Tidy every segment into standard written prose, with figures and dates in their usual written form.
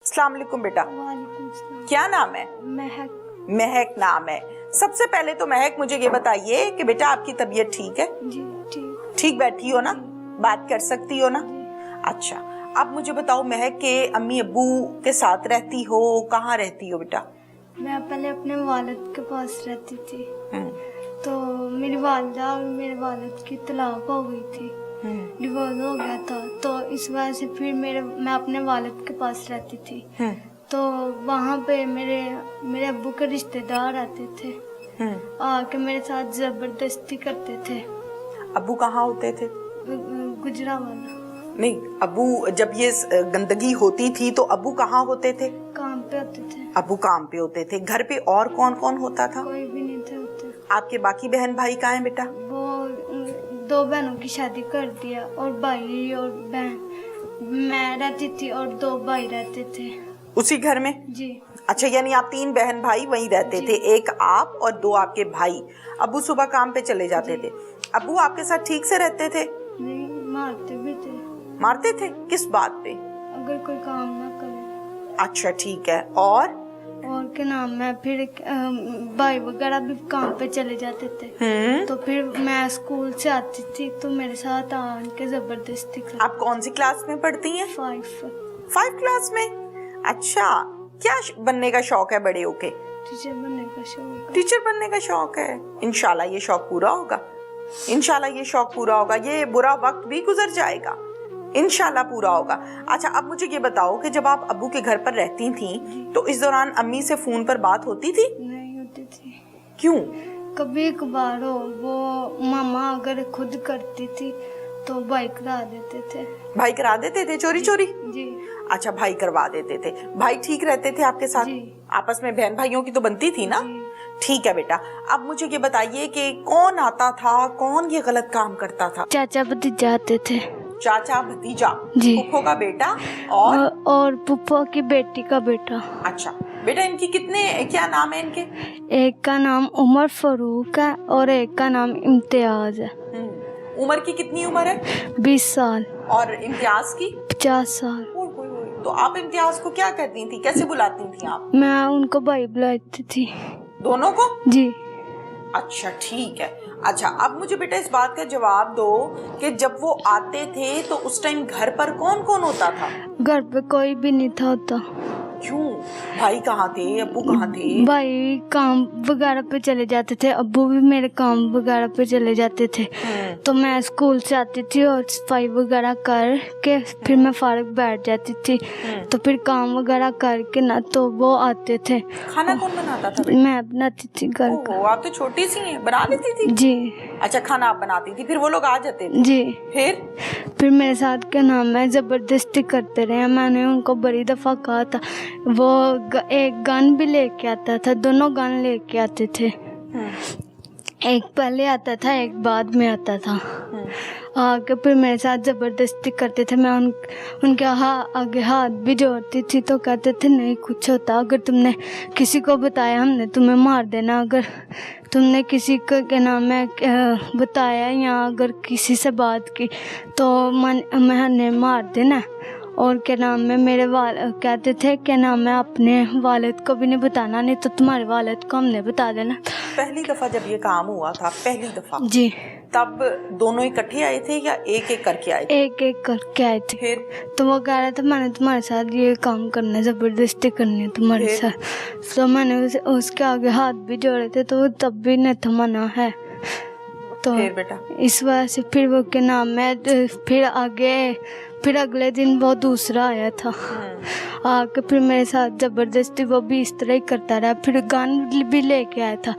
अस्सलाम वालेकुम बेटा। वालेकुम अस्सलाम। क्या नाम है? महक। महक नाम है। सबसे पहले तो महक मुझे ये बताइए कि बेटा आपकी तबीयत ठीक है? जी ठीक। ठीक बैठी हो ना? बात कर सकती हो ना? अच्छा, अब मुझे बताओ महक के अम्मी अब्बू के साथ रहती हो, कहाँ रहती हो बेटा? मैं पहले अपने वालिद के पास रहती थी, तो मेरी वालिदा और मेरे वालिद की तलाक हो गई थी, डिवोर्स हो गया था, तो इस वजह से फिर मैं अपने वालिद के पास रहती थी। तो वहाँ पे मेरे अब्बू के रिश्तेदार आते थे, आके मेरे साथ जबरदस्ती करते थे। अब्बू कहाँ होते थे? गुजरावाला। नहीं, अब्बू जब ये गंदगी होती थी तो अब्बू कहाँ होते थे? काम पे होते थे। अब्बू काम पे होते थे। घर पे और कौन कौन होता था? कोई भी नहीं थे होते। आपके बाकी बहन भाई कहाँ हैं बेटा? वो 2 बहनों की शादी कर दिया, और भाई और बहन, मैं रहती थी और 2 भाई रहते थे उसी घर में? जी। अच्छा, यानी आप 3 बहन भाई वहीं रहते थे, एक आप और 2 आपके भाई। अब्बू सुबह काम पे चले जाते थे। अब्बू आपके साथ ठीक से रहते थे? नहीं, मारते भी थे। मारते थे? किस बात पे? अगर कोई काम ना करे। अच्छा ठीक है। और क्या नाम है, फिर भाई वगैरह भी काम पे चले जाते थे, तो फिर मैं स्कूल से आती थी तो मेरे साथ आके जबरदस्ती करते। आप कौन सी क्लास में पढ़ती हैं? 5 क्लास में। अच्छा, क्या बनने का शौक है बड़े होके? टीचर बनने का शौक। टीचर बनने का शौक है। इंशाल्लाह ये शौक पूरा होगा। इंशाल्लाह ये शौक पूरा होगा। ये बुरा वक्त भी गुजर जाएगा, इंशाल्लाह पूरा होगा। अच्छा, अब मुझे ये बताओ कि जब आप अब्बू के घर पर रहती थी तो इस दौरान अम्मी से फोन पर बात होती थी? नहीं होती थी। क्यों? कभी कभार हो, वो मामा अगर खुद करती थी तो भाई करा देते थे। भाई करा देते थे चोरी चोरी? जी। अच्छा, भाई करवा देते थे। भाई ठीक रहते थे आपके साथ? जी। आपस में बहन भाइयों की तो बनती थी ना? जी। ठीक है बेटा, अब मुझे ये बताइए कि कौन आता था, कौन ये गलत काम करता था? चाचा भतीजा आते थे। चाचा भतीजा? जी। फूफो का बेटा और फूफो की बेटी का बेटा। अच्छा बेटा, इनकी क्या नाम है इनके? एक का नाम उमर फारूक है और एक का नाम इम्तियाज है। उमर की कितनी उम्र है? 20 साल। और इम्तियाज की? 50 साल। तो आप इम्तियाज को क्या करती थी, कैसे बुलाती थी आप? मैं उनको भाई बुलाती थी। दोनों को? जी। अच्छा ठीक है। अच्छा, अब मुझे बेटा इस बात का जवाब दो कि जब वो आते थे तो उस टाइम घर पर कौन कौन होता था? घर पे कोई भी नहीं था होता। क्यों? भाई कहाँ थे, अब्बू कहाँ थे? भाई काम वगैरह पे चले जाते थे, अब्बू भी मेरे काम वगैरह पे चले जाते थे, तो मैं स्कूल से आती थी और सफाई वगैरह करके फिर मैं फारग बैठ जाती थी, तो फिर काम वगैरह करके ना तो वो आते थे। खाना कौन बनाता था? मैं बनाती थी घर का। आप तो छोटी सी हैं, बना लेती थी? जी। अच्छा, खाना आप बनाती थी, फिर वो लोग आ जाते थे? जी। फिर मेरे साथ क्या नाम है जबरदस्ती करते रहे। मैंने उनको बड़ी दफा कहा था, वो एक गन भी लेके आता था, दोनों गन लेके आते थे, एक पहले आता था एक बाद में आता था, आके फिर मेरे साथ जबरदस्ती करते थे। मैं उनके आगे हाथ भी जोड़ती थी तो कहते थे नहीं कुछ होता, अगर तुमने किसी को बताया हमने तुम्हें मार देना, अगर तुमने किसी को क्या नाम है बताया या अगर किसी से बात की तो मैंने मार देना। और क्या नाम है मेरे कहते थे क्या नाम है अपने वालिद को भी नहीं बताना, नहीं तो तुम्हारे वालिद को हमने बता देना। पहली दफा जब ये काम हुआ था, पहली दफा जी, तब दोनों इकट्ठे आए थे या एक एक करके आए थे? एक एक करके आए थे। फिर तो वो कह रहा था मैंने तुम्हारे साथ ये काम करना है, जबरदस्ती करनी है तुम्हारे साथ, तो मैंने उसके आगे हाथ भी जोड़े थे तो तब भी नहीं था मना है। तो फिर बेटा इस वजह से फिर वो क्या नाम है फिर अगले दिन वो दूसरा आया था, आके फिर मेरे साथ जबरदस्ती वो भी इस तरह ही करता रहा। फिर गन भी लेके आया था,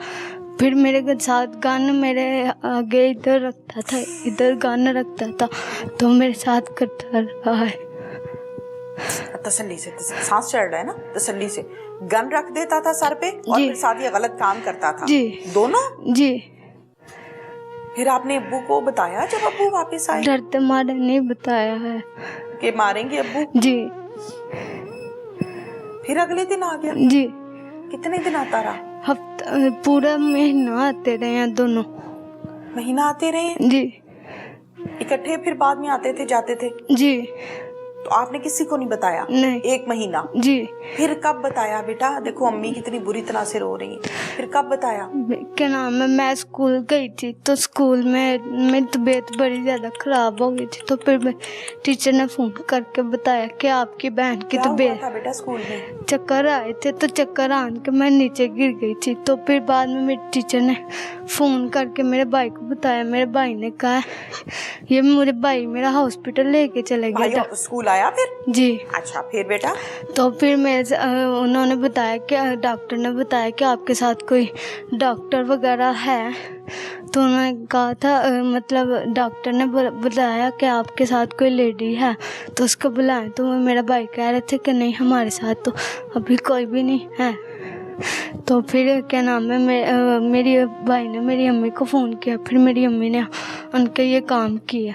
फिर मेरे साथ गन मेरे आगे इधर रखता था, इधर गन रखता था, तो मेरे साथ करता रहा है। तसल्ली से, सांस चढ़ रहा है ना, तसल्ली से गन रख देता था सर पे और फिर साथ ही गलत काम करता था? जी। दोनों? जी। फिर आपने अब्बू को बताया जब अब्बू वापस आए? डरते मारे नहीं बताया है कि मारेंगे अब्बू? जी। फिर अगले दिन आ गया? जी। कितने दिन आता रहा? हफ्ता पूरा महीना आते रहे हैं दोनों। महीना आते रहे? जी। इकट्ठे फिर बाद में आते थे जाते थे? जी। तो तो आपने किसी को नहीं बताया? नहीं। 1 महीना? जी। फिर कब बताया बेटा? देखो अम्मी कितनी बुरी तरह से रो रही है, फिर कब बताया? क्या नाम है, मैं स्कूल गई थी तो स्कूल में मेरी तबीयत बड़ी ज़्यादा ख़राब हो गई थी, तो फिर टीचर ने फ़ोन करके बताया कि आपकी बहन की क्या हुआ तबीयत, था बेटा स्कूल में? चक्कर आए थे, तो चक्कर आने के मैं नीचे गिर गई थी। तो फिर बाद में मेरे टीचर ने फ़ोन करके मेरे भाई को बताया। मेरे भाई ने कहा ये मेरे भाई मेरा हॉस्पिटल लेके चले भाई गया। स्कूल आया फिर? जी। अच्छा, फिर बेटा? तो फिर उन्होंने बताया कि डॉक्टर ने बताया कि आपके साथ कोई डॉक्टर वगैरह है, तो उन्होंने कहा था मतलब डॉक्टर ने बताया कि आपके साथ कोई लेडी है तो उसको बुलाएं। तो मेरा भाई कह रहे थे कि नहीं हमारे साथ तो अभी कोई भी नहीं है। तो फिर क्या नाम है, मेरी भाई ने मेरी अम्मी को फ़ोन किया, फिर मेरी अम्मी ने उनके ये काम किया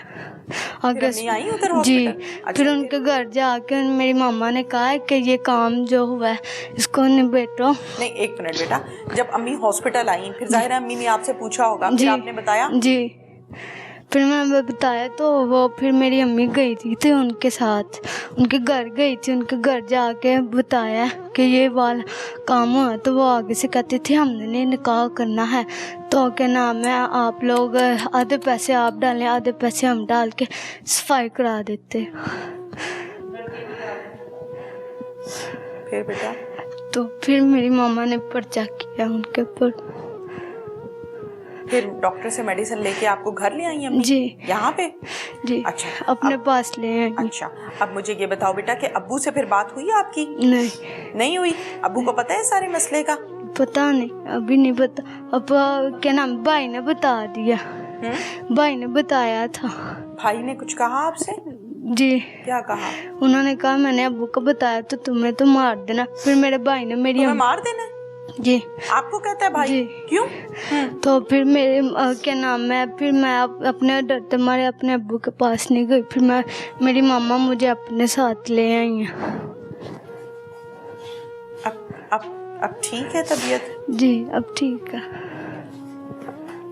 आगे। अम्मी आई उधर जी। हॉस्पिटल? अच्छा, फिर उनके घर जाके मेरी मामा ने कहा कि ये काम जो हुआ है इसको निबेटो। नहीं, 1 मिनट बेटा, जब अम्मी हॉस्पिटल आई फिर जाहिर है अम्मी ने आपसे पूछा होगा, जी। फिर आपने बताया? जी। फिर मैंने बताया तो वो फिर मेरी अम्मी गई थी उनके साथ, उनके घर गई थी, उनके घर जाके बताया कि ये वाला काम हुआ। तो वो आगे से कहती थी हमने नहीं निकाह करना है, तो क्या नाम है आप लोग आधे पैसे आप डालें आधे पैसे हम डाल के सफाई करा देते। फिर बेटा? तो फिर मेरी मामा ने पर्चा किया उनके ऊपर। फिर डॉक्टर से मेडिसिन लेके आपको घर ले आई अम्मी? जी। यहाँ पे? जी। अच्छा, अपने पास ले आई। अच्छा, अब मुझे ये बताओ बेटा कि अब्बू से फिर बात हुई आपकी? नहीं हुई? अब्बू को पता है सारे मसले का? पता नहीं, अभी नहीं पता। अब क्या नाम भाई ने बता दिया। भाई ने बताया था। भाई ने कुछ कहा आपसे? जी। क्या कहा? उन्होंने कहा मैंने अब्बू को बताया तो तुम्हें तो मार देना। फिर मेरे भाई ने मेरी मार देना? जी। आपको कहता है भाई? जी। क्यों? तो फिर मेरे क्या नाम है, फिर मैं अपने डरते मारे अपने अब्बू के पास नहीं गई। फिर मेरी मामा मुझे अपने साथ ले आई हैं। अब ठीक है तबीयत? जी, अब ठीक है।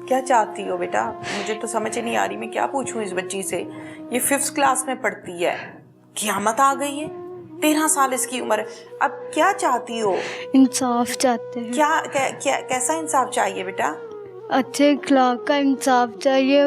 क्या चाहती हो बेटा? मुझे तो समझ नहीं आ रही, मैं क्या पूछूं इस बच्ची से। ये 5th क्लास में पढ़ती है, क़यामत आ गई है, 13 साल इसकी उम्र है। अब क्या चाहती हो? इंसाफ चाहते हैं। क्या कैसा इंसाफ चाहिए बेटा? अच्छे अखलाक का इंसाफ चाहिए।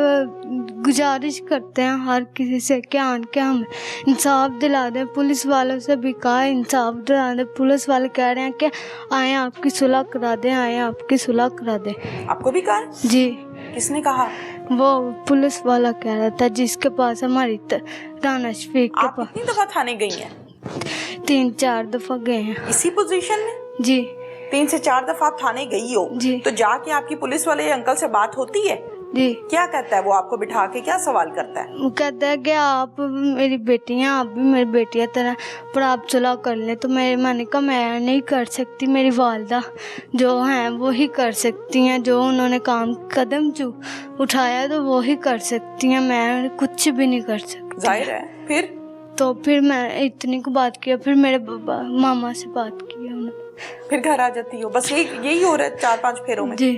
गुजारिश करते हैं हर किसी से कि हम इंसाफ दिला दें। पुलिस वालों से भी कहा इंसाफ दिला दें। पुलिस वाले कह रहे हैं कि आए आपकी सुलह करा दें, आए आपकी सुलह करा दें। आपको भी कहा? जी। किसने कहा? वो पुलिस वाला कह रहा था जिसके पास हमारी राना शफीक के पास। आप कितनी दफा थाने गई हैं? 3-4 दफा गए हैं। इसी पोजीशन में? जी। 3 से 4 दफा आप थाने गई हो? जी। तो जाके आपकी पुलिस वाले अंकल से बात होती है? जी। क्या कहता है वो? आपको बिठा के क्या सवाल करता है? वो कहता है कि आप मेरी बेटी हैं, आप भी मेरी बेटी है तरह, पर आप सुलह कर लें। तो मैंने कहा मैं नहीं कर सकती, मेरी वालदा जो हैं वो ही कर सकती हैं, जो उन्होंने कदम जो उठाया तो वो ही कर सकती हैं, मैं कुछ भी नहीं कर सकती। जाहिर है। फिर? तो फिर मैं इतनी को बात किया, फिर मेरे मामा से बात किया उन्होंने। फिर घर आ जाती हो? बस यही हो रहा है 4-5 फेरों में? जी।